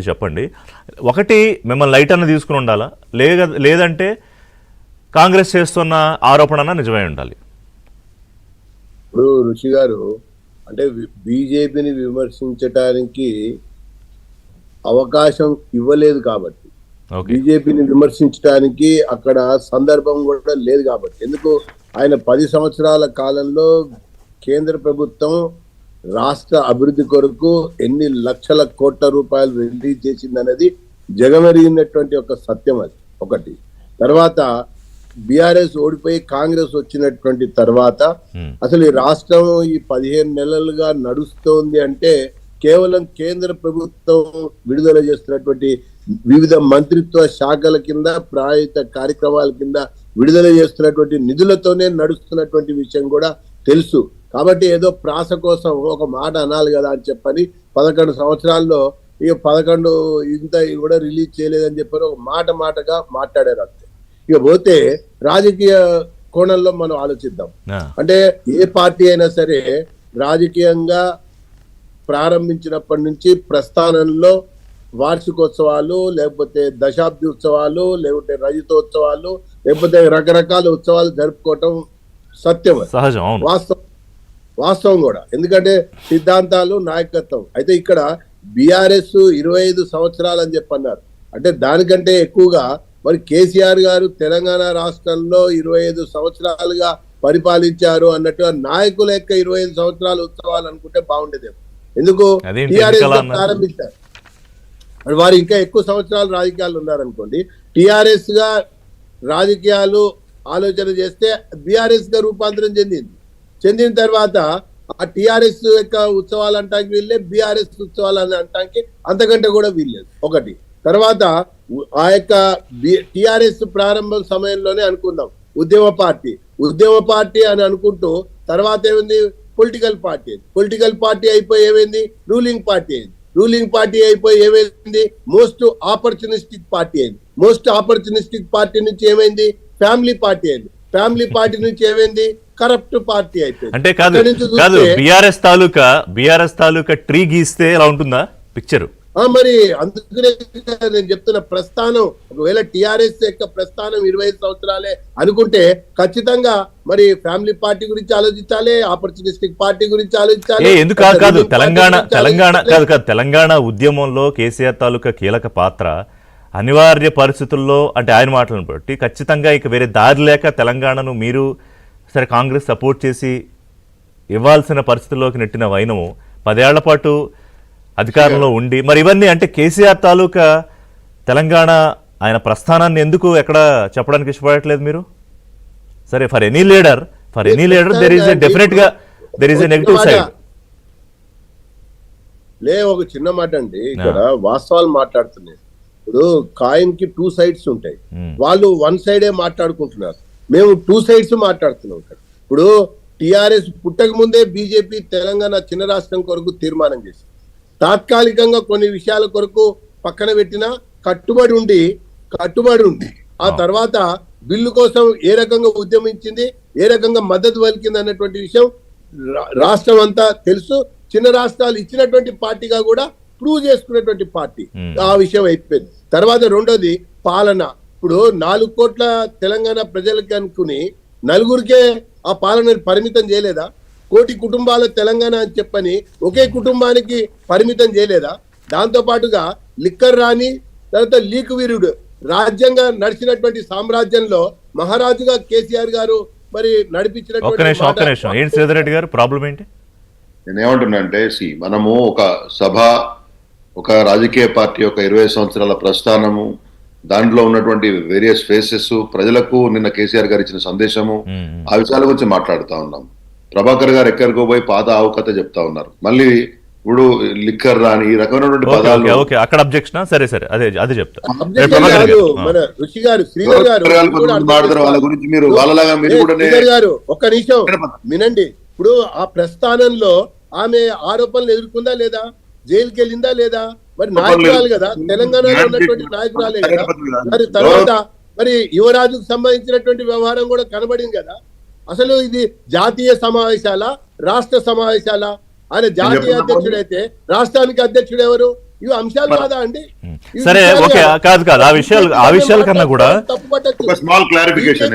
చెప్పండి. ఒకటి, మిమ్మల్ని లైట్ అన్న తీసుకుని ఉండాలా, లేదంటే కాంగ్రెస్ చేస్తున్న ఆరోపణ నిజమై ఉండాలి? ఇప్పుడు ఋషి గారు అంటే బీజేపీని విమర్శించటానికి అవకాశం ఇవ్వలేదు కాబట్టి, బీజేపీని విమర్శించడానికి అక్కడ సందర్భం కూడా లేదు కాబట్టి, ఎందుకు ఆయన 10 సంవత్సరాల కాలంలో కేంద్ర ప్రభుత్వం రాష్ట్ర అభివృద్ధి కొరకు ఎన్ని లక్షల కోట్ల రూపాయలు రిలీజ్ చేసిందనేది జగమెరిగినటువంటి ఒక సత్యం. అది ఒకటి. తర్వాత బీఆర్ఎస్ ఓడిపోయి కాంగ్రెస్ వచ్చినటువంటి తర్వాత అసలు ఈ రాష్ట్రం ఈ 15 నెలలుగా నడుస్తోంది అంటే కేవలం కేంద్ర ప్రభుత్వం విడుదల చేస్తున్నటువంటి వివిధ మంత్రిత్వ శాఖల కింద ప్రాయుత కార్యక్రమాల కింద విడుదల చేస్తున్నటువంటి నిధులతోనే నడుస్తున్నటువంటి విషయం కూడా తెలుసు. కాబట్టి ఏదో ప్రాస కోసం ఒక మాట అనాలి కదా అని చెప్పని 11 సంవత్సరాల్లో ఇక 11 ఇంత కూడా రిలీజ్ చేయలేదని చెప్పని ఒక మాటగా మాట్లాడారు అంతే. ఇక పోతే రాజకీయ కోణంలో మనం ఆలోచిద్దాం. అంటే ఏ పార్టీ అయినా సరే రాజకీయంగా ప్రారంభించినప్పటి నుంచి ప్రస్థానంలో వార్షికోత్సవాలు, లేకపోతే దశాబ్ది ఉత్సవాలు, లేకపోతే రజతోత్సవాలు, లేకపోతే రకరకాల ఉత్సవాలు జరుపుకోవటం సత్యం, సహజం, వాస్తవం కూడా. ఎందుకంటే సిద్ధాంతాలు, నాయకత్వం. అయితే ఇక్కడ బీఆర్ఎస్ 25 సంవత్సరాలు అని చెప్పన్నారు. అంటే దానికంటే ఎక్కువగా మరి కేసీఆర్ గారు తెలంగాణ రాష్ట్రంలో 25 సంవత్సరాలుగా పరిపాలించారు అన్నట్టుగా నాయకుల యొక్క 25 సంవత్సరాల ఉత్సవాలు అనుకుంటే బాగుండేదేమో. ఎందుకు టీఆర్ఎస్ ప్రారంభించారు, వారు ఇంకా ఎక్కువ సంవత్సరాలు రాజకీయాలు ఉన్నారనుకోండి. టీఆర్ఎస్ గా రాజకీయాలు ఆలోచన చేస్తే బీఆర్ఎస్ గా రూపాంతరం చెందిన తర్వాత ఆ టీఆర్ఎస్ యొక్క ఉత్సవాలు అంటానికి వీళ్ళే, బీఆర్ఎస్ ఉత్సవాలు అంటానికి అంతకంటే కూడా వీల్లేదు. ఒకటి. తర్వాత ఆ యొక్క టిఆర్ఎస్ ప్రారంభం సమయంలోనే అనుకుందాం ఉద్యమ పార్టీ అని అనుకుంటూ తర్వాత ఏమైంది పొలిటికల్ పార్టీ అయిపోయి ఏమైంది రూలింగ్ పార్టీ అయిపోయి ఏమైంది మోస్ట్ ఆపర్చునిస్టిక్ పార్టీ నుంచి ఏమైంది ఫ్యామిలీ పార్టీ నుంచి ఏమైంది కరప్ట్ పార్టీ అయిపోయింది. అంటే కాదు బీఆర్ఎస్ తాలూకా ట్రీ గీస్తే ఎలా ఉంటుందా పిక్చర్? మరి అందుకనే నేను చెప్తున్న ప్రస్థానం, ఒకవేళ టిఆర్ఎస్ యొక్క ప్రస్థానం 25 సంవత్సరాలే అనుకుంటే ఖచ్చితంగా మరి ఫ్యామిలీ పార్టీ గురించి ఆలోచించాలి, ఆపర్చునిస్టిక్ పార్టీ గురించి ఆలోచించాలి. ఎందుకు కాదు తెలంగాణ ఉద్యమంలో కేసీఆర్ తాలూకా కీలక పాత్ర అనివార్య పరిస్థితుల్లో, అంటే ఆయన మాటలను బట్టి ఖచ్చితంగా ఇక వేరే దారి లేక తెలంగాణను మీరు సరే కాంగ్రెస్ సపోర్ట్ చేసి ఇవ్వాల్సిన పరిస్థితుల్లోకి నెట్టిన వైనము 10 ఏళ్ల పాటు అధికారంలో ఉండి మరి ఇవన్నీ అంటే కేసీఆర్ తాలూకా తెలంగాణ ఆయన ప్రస్థానాన్ని ఎందుకు ఎక్కడ చెప్పడానికి ఇష్టపడట్లేదు మీరు? సరే, for any leader there is a negative side. ఒక చిన్న మాట అండి, ఇక్కడ వాస్తవాలు మాట్లాడుతున్నాయి. ఇప్పుడు కాయిన్ కి 2 సైడ్స్ ఉంటాయి. వాళ్ళు 1 సైడే మాట్లాడుకుంటున్నారు, మేము 2 సైడ్స్ మాట్లాడుతున్నాం. ఇప్పుడు టిఆర్ఎస్ పుట్టక ముందే బీజేపీ తెలంగాణ చిన్న రాష్ట్రం కొరకు తీర్మానం చేసింది. తాత్కాలికంగా కొన్ని విషయాల కొరకు పక్కన పెట్టిన కట్టుబడి ఉండి ఆ తర్వాత బిల్లు కోసం ఏ రకంగా ఉద్యమించింది, ఏ రకంగా మద్దతు పలికింది అన్నటువంటి విషయం రాష్ట్రం అంతా తెలుసు. చిన్న రాష్ట్రాలు ఇచ్చినటువంటి పార్టీగా కూడా ప్రూవ్ చేసుకున్నటువంటి పార్టీ ఆ విషయం అయిపోయింది. తర్వాత రెండోది పాలన. ఇప్పుడు 4 కోట్ల తెలంగాణ ప్రజలకి అనుకుని నలుగురికే ఆ పాలన పరిమితం చేయలేదా? 1 కోటి కుటుంబాల తెలంగాణ అని చెప్పని ఒకే కుటుంబానికి పరిమితం చేయలేదా? దాంతో పాటుగా లిక్కర్ రాని తర్వాత లీక్ వీరుడు రాజ్యంగా నడిచినటువంటి సామ్రాజ్యంలో మహారాజుగా కేసీఆర్ గారు మరి నడిపించినటువంటి నేనేమంటున్నానంటే మనము ఒక రాజకీయ పార్టీ యొక్క 20 సంవత్సరాల ప్రస్థానము, దాంట్లో ఉన్నటువంటి వేరియస్ ఫేసెస్, ప్రజలకు నిన్న కేసీఆర్ గారు ఇచ్చిన సందేశము, ఆ విషయాల గురించి మాట్లాడుతా ఉన్నాం. ప్రభాకర్ గారు ఎక్కడికో పోయి పాత ఆవుకథ చెప్తా ఉన్నారు. మళ్ళీ ఇప్పుడు లిక్కర్ రాని ఈ రకమైనటువంటి పదాలు అక్కడ అబ్జెక్షన్. సరే అదే చెప్తా. వాళ్ళ గురించి మీరు వాళ్ళలాగా మీరు కూడా ఒక్క నిమిషం వినండి. ఇప్పుడు ఆ ప్రస్థానంలో ఆమె ఆరోపణలు ఎదుర్కొందా లేదా, జైలుకి వెళ్ళిందా లేదా? మరి నాయకురాలు కదా, తెలంగాణలో ఉన్నటువంటి నాయకురాలే కదా. మరి తర్వాత మరి యువరాజుకు సంబంధించినటువంటి వ్యవహారం కూడా కనబడింది కదా. అసలు ఇది జాతీయ సమావేశాల, రాష్ట్ర సమావేశాల? ఆయన జాతీయ అధ్యక్షుడైతే రాష్ట్రానికి అధ్యక్షుడు ఎవరు? ఇవి అంశాలు కాదా అండి? సరే, ఓకే, కాదు ఆ విషయాల కన్నా కూడా తప్పు పట్టచ్చు. ఒక స్మాల్ క్లారిఫికేషన్